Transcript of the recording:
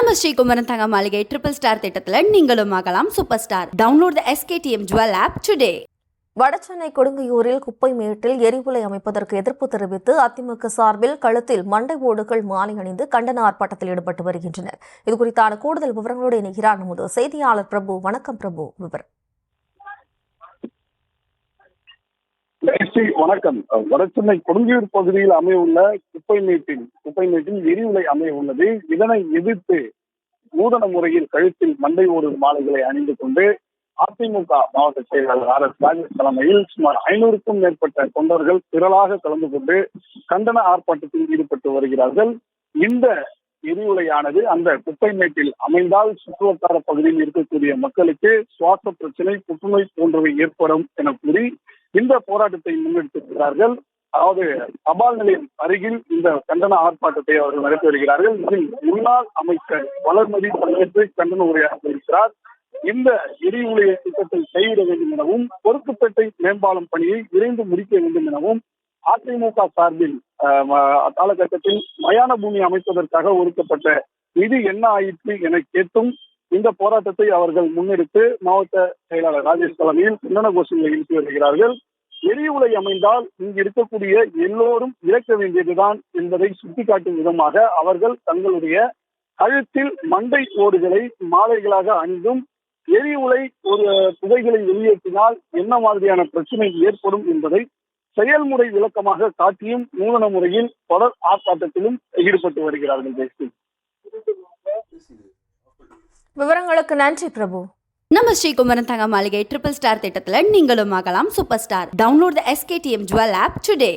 நம்ம ஸ்ரீகுமரன் தங்க மாளிகை ட்ரிபிள் ஸ்டார் திட்டத்தில் நீங்களும் ஆகலாம் super star. Download the SKTM Jewel app today. வடசென்னை கொடுங்கையூரில் குப்பை மேட்டில் எரிவுலை அமைப்பதற்கு எதிர்ப்பு தெரிவித்து அதிமுக சார்பில் கழுத்தில் மண்டை ஓடுகள் மாலை அணிந்து கண்டன ஆர்ப்பாட்டத்தில் ஈடுபட்டு வருகின்றனர். இதுகுறித்தான கூடுதல் விவரங்களோடு இணைகிறார் நமது செய்தியாளர் பிரபு. வணக்கம் பிரபு, விவரம். வணக்கம். வடசென்னை கொடுங்கையூர் பகுதியில் அமையவுள்ள குப்பை மேட்டில் எரிவுலை அமைய உள்ளது. இதனை எதிர்த்து நூதன முறையில் கழுத்தில் மண்டை ஓடு மாலைகளை அணிந்து கொண்டு அதிமுக மாவட்ட செயலாளர் RS ராஜேஷ் தலைமையில் சுமார் 500க்கும் மேற்பட்ட தொண்டர்கள் திரளாக கலந்து கொண்டு கண்டன ஆர்ப்பாட்டத்தில் ஈடுபட்டு வருகிறார்கள். இந்த எரிவுலையானது அந்த குப்பை மேட்டில் அமைந்தால் சுற்றுவட்டார பகுதியில் இருக்கக்கூடிய மக்களுக்கு சுவாச பிரச்சனை, புற்றுநோய் போன்றவை ஏற்படும் என கூறி இந்த போராட்டத்தை முன்னெடுத்திருக்கிறார்கள். அதாவது தபால் நிலையம் அருகில் இந்த கண்டன ஆர்ப்பாட்டத்தை அவர்கள் நடத்தி வருகிறார்கள். இதில் முன்னாள் அமைச்சர் வளர்மதி பங்கேற்று கண்டன உரையாற்றியிருக்கிறார். இந்த எரிவுலை திட்டத்தை கைவிட வேண்டும் எனவும் பொறுப்புப்பேட்டை மேம்பாலம் பணியை விரைந்து முடிக்க வேண்டும் எனவும் அதிமுக சார்பில் காலகட்டத்தில் மயான பூமி அமைப்பதற்காக ஒதுக்கப்பட்ட நிதி என்ன ஆயிற்று என கேட்டும் இந்த போராட்டத்தை அவர்கள் முன்னெடுத்து மாவட்ட செயலாளர் ராஜேஷ் தலைமையில் கண்டன கோஷங்களை எழுப்பி வருகிறார்கள். எரிவுலை அமைந்தால் இங்கு இருக்கக்கூடிய எல்லோரும் இறக்க வேண்டியதுதான் என்பதை சுட்டிக்காட்டும் விதமாக அவர்கள் தங்களுடைய கழுத்தில் மண்டை ஓடுகளை மாலைகளாக அணிந்தும் எரிவுலை ஒரு புகைகளை வெளியேற்றினால் என்ன மாதிரியான பிரச்சனை ஏற்படும் என்பதை செயல்முறை விளக்கமாக காட்டியும் நூதன முறையில் தொடர் ஆர்ப்பாட்டத்திலும் ஈடுபட்டு வருகிறார்கள். விவரங்களுக்கு நன்றி பிரபு. நம்ம ஸ்ரீகுமரன் தங்க மாளிகை ட்ரிபிள் ஸ்டார் திட்டத்தில் நீங்களும் ஆகலாம் super star. Download the SKTM Jewel app today.